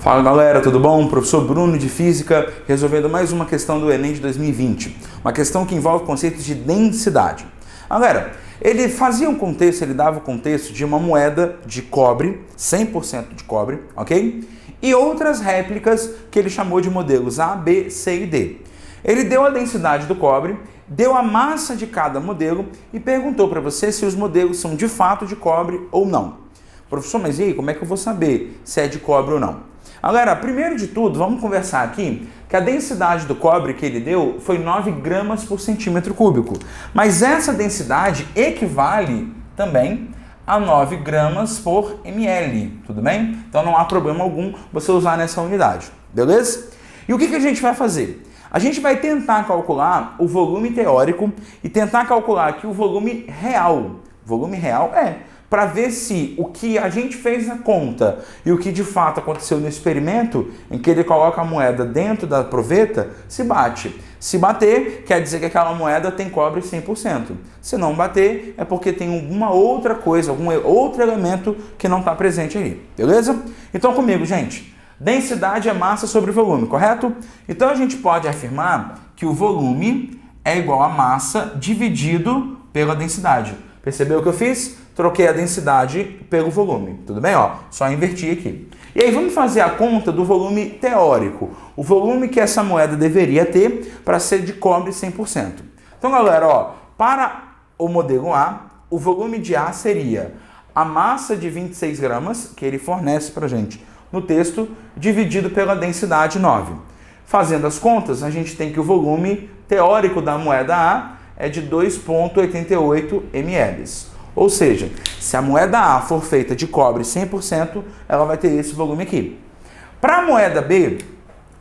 Fala galera, tudo bom? Professor Bruno de Física, resolvendo mais uma questão do Enem de 2020. Uma questão que envolve conceitos de densidade. Galera, ele fazia um contexto, ele dava o contexto de uma moeda de cobre, 100% de cobre, ok? E outras réplicas que ele chamou de modelos A, B, C e D. Ele deu a densidade do cobre, deu a massa de cada modelo e perguntou para você se os modelos são de fato de cobre ou não. Professor, mas e aí, como é que eu vou saber se é de cobre ou não? Galera, primeiro de tudo, vamos conversar aqui que a densidade do cobre que ele deu foi 9 gramas por centímetro cúbico. Mas essa densidade equivale também a 9 gramas por ml, tudo bem? Então não há problema algum você usar nessa unidade, beleza? E o que a gente vai fazer? A gente vai tentar calcular o volume teórico e tentar calcular aqui o volume real. Volume real para ver se o que a gente fez na conta e o que de fato aconteceu no experimento, em que ele coloca a moeda dentro da proveta, se bate. Se bater, quer dizer que aquela moeda tem cobre 100%. Se não bater, é porque tem alguma outra coisa, algum outro elemento que não está presente aí. Beleza? Então comigo, gente. Densidade é massa sobre volume, correto? Então a gente pode afirmar que o volume é igual a massa dividido pela densidade. Percebeu o que eu fiz? Troquei a densidade pelo volume, tudo bem? Ó, só inverti aqui. E aí vamos fazer a conta do volume teórico, o volume que essa moeda deveria ter para ser de cobre 100%. Então, galera, ó, para o modelo A, o volume de A seria a massa de 26 gramas, que ele fornece para a gente no texto, dividido pela densidade 9. Fazendo as contas, a gente tem que o volume teórico da moeda A é de 2,88 ml. Ou seja, se a moeda A for feita de cobre 100%, ela vai ter esse volume aqui. Para a moeda B,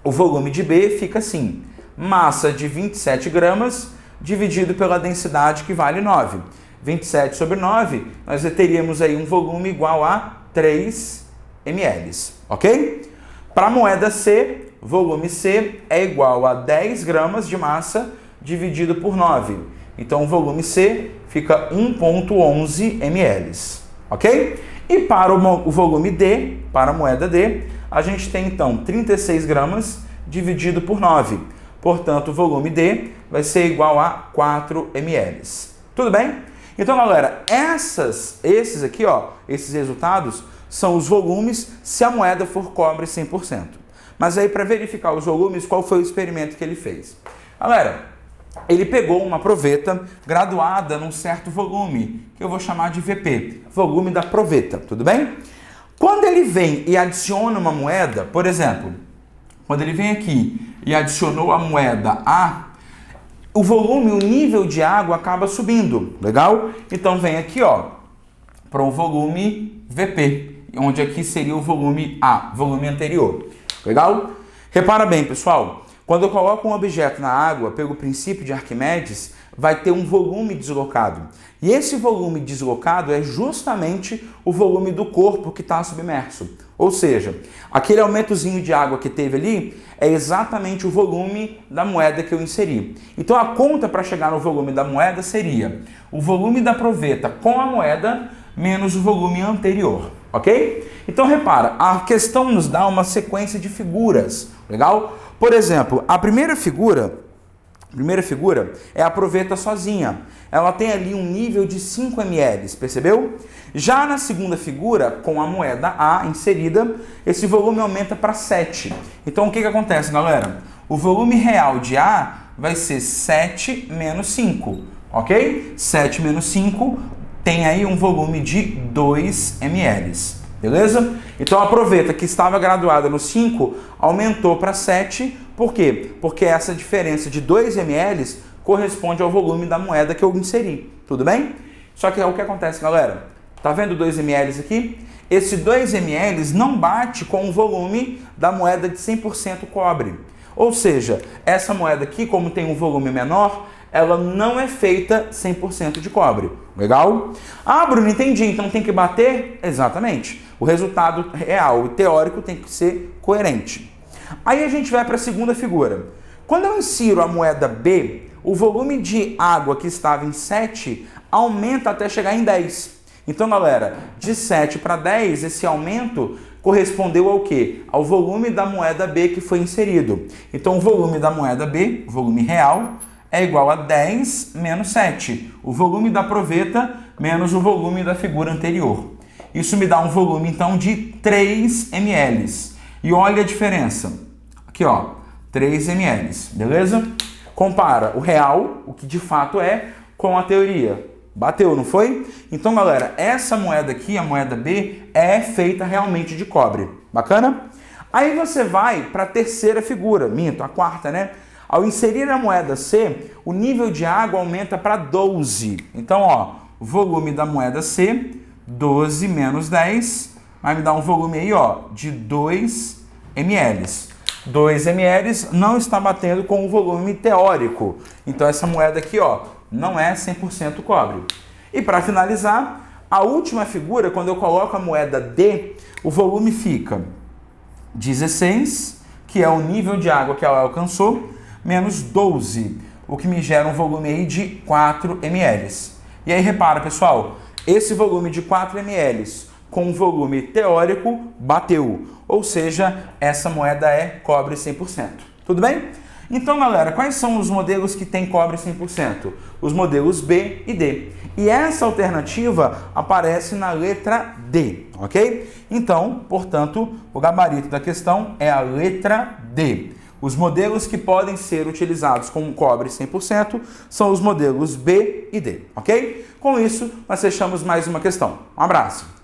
o volume de B fica assim, massa de 27 gramas dividido pela densidade que vale 9. 27 sobre 9, nós teríamos aí um volume igual a 3 ml, ok? Para a moeda C, volume C é igual a 10 gramas de massa dividido por 9. Então, o volume C fica 1,11 ml, ok? E para o volume D, para a moeda D, a gente tem, então, 36 gramas dividido por 9. Portanto, o volume D vai ser igual a 4 ml. Tudo bem? Então, galera, esses aqui, ó, esses resultados são os volumes se a moeda for cobre 100%. Mas aí, para verificar os volumes, qual foi o experimento que ele fez? Galera, ele pegou uma proveta graduada num certo volume, que eu vou chamar de VP, volume da proveta, tudo bem? Quando ele vem e adiciona uma moeda, por exemplo, quando ele vem aqui e adicionou a moeda A, o volume, o nível de água acaba subindo, legal? Então vem aqui, ó, para o volume VP, onde aqui seria o volume A, volume anterior, legal? Repara bem, pessoal. Quando eu coloco um objeto na água, pelo princípio de Arquimedes, vai ter um volume deslocado. E esse volume deslocado é justamente o volume do corpo que está submerso. Ou seja, aquele aumentozinho de água que teve ali é exatamente o volume da moeda que eu inseri. Então a conta para chegar no volume da moeda seria o volume da proveta com a moeda menos o volume anterior, ok? Então repara, a questão nos dá uma sequência de figuras, legal? Por exemplo, a primeira figura é a proveta sozinha. Ela tem ali um nível de 5 ml, percebeu? Já na segunda figura, com a moeda A inserida, esse volume aumenta para 7. Então o que acontece, galera? O volume real de A vai ser 7 menos 5, ok? 7 menos 5 tem aí um volume de 2 ml. Beleza? Então a proveta que estava graduada no 5 aumentou para 7. Por quê? Porque essa diferença de 2 ml corresponde ao volume da moeda que eu inseri. Tudo bem? Só que é o que acontece, galera. Tá vendo 2 ml aqui? Esse 2 ml não bate com o volume da moeda de 100% cobre. Ou seja, essa moeda aqui, como tem um volume menor, ela não é feita 100% de cobre. Legal? Ah, Bruno, entendi. Então tem que bater? Exatamente. O resultado real e teórico tem que ser coerente. Aí a gente vai para a segunda figura. Quando eu insiro a moeda B, o volume de água que estava em 7 aumenta até chegar em 10. Então, galera, de 7 para 10, esse aumento correspondeu ao quê? Ao volume da moeda B que foi inserido. Então, o volume da moeda B, o volume real, é igual a 10 menos 7. O volume da proveta menos o volume da figura anterior. Isso me dá um volume, então, de 3 ml. E olha a diferença. Aqui, ó, 3 ml, beleza? Compara o real, o que de fato é, com a teoria. Bateu, não foi? Então, galera, essa moeda aqui, a moeda B, é feita realmente de cobre. Bacana? Aí você vai para a terceira figura, minto, a quarta, né? Ao inserir a moeda C, o nível de água aumenta para 12. Então, ó, volume da moeda C, 12 menos 10, vai me dar um volume aí, ó, de 2 ml. 2 ml não está batendo com o volume teórico. Então, essa moeda aqui, ó, não é 100% cobre. E para finalizar, a última figura, quando eu coloco a moeda D, o volume fica 16, que é o nível de água que ela alcançou, menos 12, o que me gera um volume aí de 4 ml. E aí repara, pessoal, esse volume de 4 ml com o volume teórico bateu, ou seja, essa moeda é cobre 100%. Tudo bem? Então, galera, quais são os modelos que tem cobre 100%? Os modelos B e D. E essa alternativa aparece na letra D, ok? Então, portanto, o gabarito da questão é a letra D. Os modelos que podem ser utilizados com cobre 100% são os modelos B e D, ok? Com isso, nós fechamos mais uma questão. Um abraço!